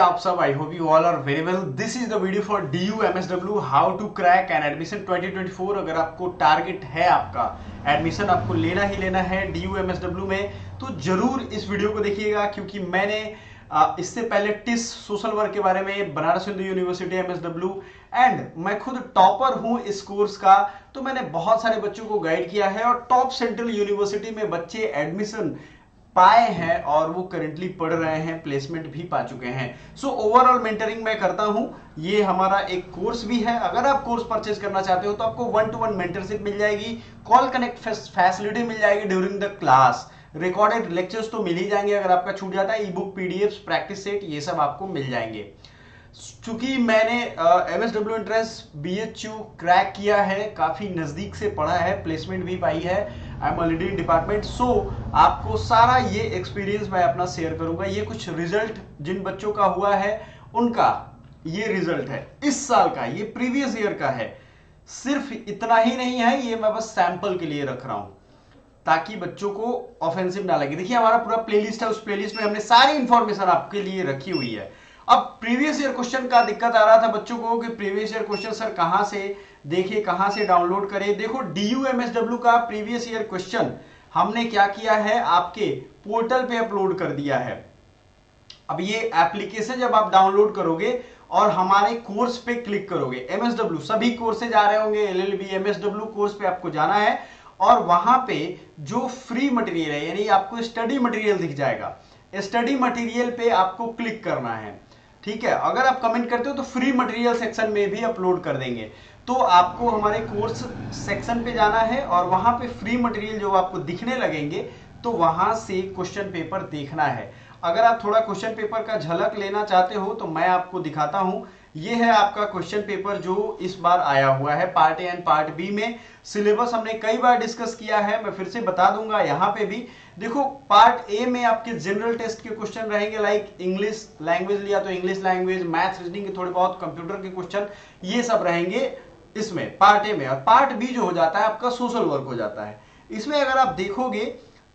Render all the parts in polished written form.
आप सब, I hope you all are very well. This is the video for DU MSW how to crack an admission 2024। अगर आपको target है, आपका admission आपको लेना ही लेना है DU MSW में, तो जरूर इस वीडियो को देखिएगा, क्योंकि मैंने इससे पहले टिस सोशल वर्क के बारे में, Banaras Hindu university MSW, and मैं खुद टॉपर हूं इस कोर्स का, तो मैंने बहुत सारे बच्चों को गाइड किया है और टॉप सेंट्रल यूनिवर्सिटी में बच्चे एडमिशन पाए हैं और वो करेंटली पढ़ रहे हैं, प्लेसमेंट भी पा चुके हैं। सो ओवरऑल मेंटरिंग मैं करता हूं। ये हमारा एक कोर्स भी है। अगर आप कोर्स परचेज करना चाहते हो तो आपको 1-to-1 मेंटरशिप मिल जाएगी, कॉल कनेक्ट फैसिलिटी मिल जाएगी during the class, recorded lectures तो मिल ही जाएंगे अगर आपका छूट जाता है, ई बुक, पीडीएफ, प्रैक्टिस सेट, ये सब आपको मिल जाएंगे। चूंकि मैंने MSW एंट्रेंस BHU क्रैक किया है, काफी नजदीक से पढ़ा है, प्लेसमेंट भी पाई है, I am already in department, so आपको सारा ये एक्सपीरियंस मैं अपना शेयर करूंगा। ये कुछ रिजल्ट जिन बच्चों का हुआ है उनका ये रिजल्ट है इस साल का, ये प्रीवियस ईयर का है। सिर्फ इतना ही नहीं है, ये मैं बस सैंपल के लिए रख रहा हूं ताकि बच्चों को ऑफेंसिव ना लगे। देखिए हमारा पूरा प्लेलिस्ट है, उस प्लेलिस्ट में हमने सारी इंफॉर्मेशन आपके लिए रखी हुई है। अब प्रीवियस ईयर क्वेश्चन का दिक्कत आ रहा था बच्चों को कि प्रीवियस ईयर क्वेश्चन सर कहां से देखे, कहां से डाउनलोड करें। देखो DU MSW का प्रीवियस ईयर क्वेश्चन हमने क्या किया है, आपके पोर्टल पे अपलोड कर दिया है। अब ये एप्लीकेशन जब आप डाउनलोड करोगे और हमारे कोर्स पे क्लिक करोगे, MSW सभी कोर्सेज आ रहे होंगे, LLB MSW कोर्स पे आपको जाना है और वहां पे जो फ्री मटेरियल है, यानी आपको स्टडी मटेरियल दिख जाएगा, स्टडी मटेरियल पे आपको क्लिक करना है। ठीक है, अगर आप कमेंट करते हो तो फ्री मटेरियल सेक्शन में भी अपलोड कर देंगे, तो आपको हमारे कोर्स सेक्शन पे जाना है और वहां पे फ्री मटेरियल जो आपको दिखने लगेंगे, तो वहां से क्वेश्चन पेपर देखना है। अगर आप थोड़ा क्वेश्चन पेपर का झलक लेना चाहते हो तो मैं आपको दिखाता हूं। ये है आपका क्वेश्चन पेपर जो इस बार आया हुआ है part A and part B में। सिलेबस हमने कई बार डिस्कस किया है, मैं फिर से बता दूंगा यहाँ पे भी। देखो पार्ट ए में आपके जनरल टेस्ट के क्वेश्चन रहेंगे, लाइक इंग्लिश लैंग्वेज लिया तो इंग्लिश लैंग्वेज, मैथ, रीजनिंग के थोड़े बहुत, कंप्यूटर के क्वेश्चन, ये सब रहेंगे इसमें पार्ट ए में। और पार्ट बी जो हो जाता है आपका सोशल वर्क हो जाता है। इसमें अगर आप देखोगे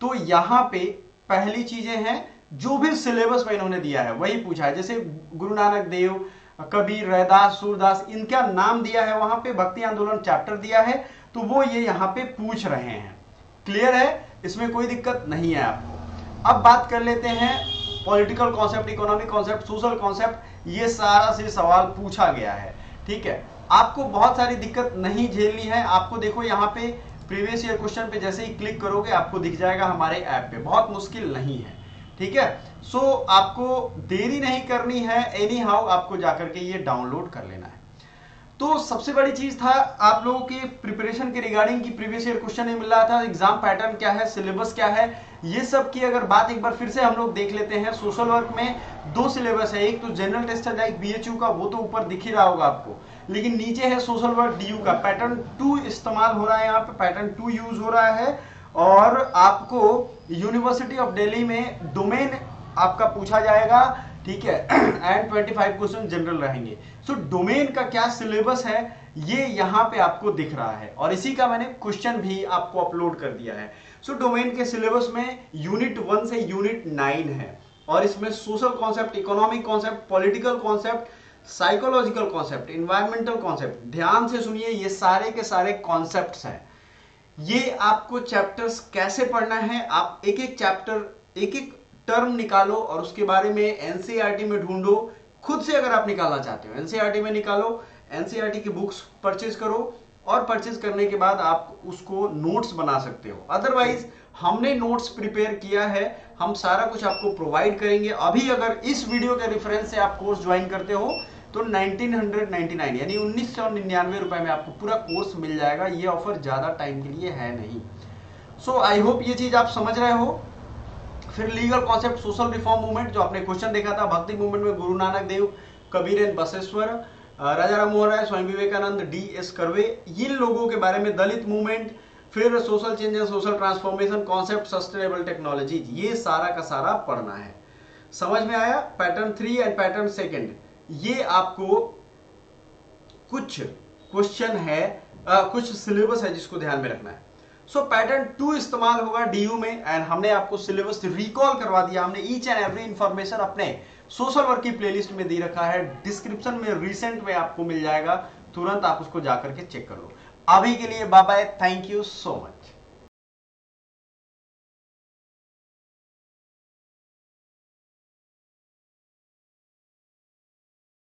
तो यहाँ पे पहली चीजें हैं, जो भी सिलेबस में इन्होंने दिया है वही पूछा है। जैसे गुरु नानक देव, कबीर, रैदास, सूरदास, इनका नाम दिया है, वहां पे भक्ति आंदोलन चैप्टर दिया है, तो वो ये यहाँ पे पूछ रहे हैं। क्लियर है, इसमें कोई दिक्कत नहीं है आपको। अब बात कर लेते हैं political concept, economic concept, social concept, ये सारा से सवाल पूछा गया है। ठीक है, आपको बहुत सारी दिक्कत नहीं झेलनी है। आपको देखो यहाँ पे प्रीवियस ईयर क्वेश्चन पे जैसे ही क्लिक करोगे आपको दिख जाएगा हमारे ऐप पे, बहुत मुश्किल नहीं है। ठीक है, सो आपको देरी नहीं करनी है, एनी हाउ आपको जाकर के ये डाउनलोड कर लेना है। तो सबसे बड़ी चीज था आप लोगों की प्रिपरेशन के रिगार्डिंग की प्रीवियस ईयर क्वेश्चन नहीं मिल रहा था, एग्जाम पैटर्न क्या है, सिलेबस क्या है, ये सब की अगर बात एक बार फिर से हम लोग देख लेते हैं। सोशल वर्क में 2 सिलेबस है, एक तो जनरल टेस्ट है लाइक BHU का, वो तो ऊपर दिख ही रहा होगा आपको, लेकिन नीचे है सोशल वर्क DU का। पैटर्न 2 इस्तेमाल हो रहा है, यहाँ पे पैटर्न 2 यूज हो रहा है और आपको यूनिवर्सिटी ऑफ दिल्ली में डोमेन आपका पूछा जाएगा। ठीक है, एंड 25 क्वेश्चन जनरल रहेंगे। सो डोमेन का क्या सिलेबस है ये यहाँ पे आपको दिख रहा है और इसी का मैंने क्वेश्चन भी आपको अपलोड कर दिया है। सो डोमेन के सिलेबस में यूनिट 1 से यूनिट 9 है और इसमें social concept, economic concept, political concept, psychological concept, environmental concept, ध्यान से सुनिए, ये सारे के सारे कॉन्सेप्ट्स हैं। ये आपको चैप्टर्स कैसे पढ़ना है, आप एक एक चैप्टर, एक एक टर्म निकालो और उसके बारे में एनसीईआरटी में ढूंढो। खुद से अगर आप निकालना चाहते हो एनसीईआरटी में निकालो, एनसीईआरटी की बुक्स परचेज करो और परचेज करने के बाद आप उसको नोट्स बना सकते हो। अदरवाइज हमने नोट्स प्रिपेयर किया है, हम सारा कुछ आपको प्रोवाइड करेंगे। अभी अगर इस वीडियो के रेफरेंस से आप कोर्स ज्वाइन करते हो तो 1999 यानी 1999 रुपए में आपको पूरा कोर्स मिल जाएगा। ये ऑफर ज्यादा टाइम के लिए है नहीं। सो आई होप ये चीज आप समझ रहे हो। फिर legal concept, social reform movement, जो आपने क्वेश्चन देखा था, भक्ति मूवमेंट में गुरु नानक देव, कबीर एंड बसवेश्वर, राजा राम मोहन राय, स्वामी विवेकानंद, DS कर्वे, इन लोगों के बारे में, दलित मूवमेंट, फिर social change and social transformation, concept, sustainable technology, ये सारा का सारा पढ़ना है। समझ में आया? पैटर्न 3 एंड पैटर्न 2, ये आपको कुछ क्वेश्चन है, कुछ सिलेबस है जिसको ध्यान में रखना है। सो पैटर्न 2 इस्तेमाल होगा डीयू में एंड हमने आपको सिलेबस रिकॉल करवा दिया। हमने ईच एंड एवरी इंफॉर्मेशन अपने सोशल वर्क की प्लेलिस्ट में दे रखा है, डिस्क्रिप्शन में रिसेंट में आपको मिल जाएगा, तुरंत आप उसको जाकर के चेक कर लो। अभी के लिए bye bye, thank you so much.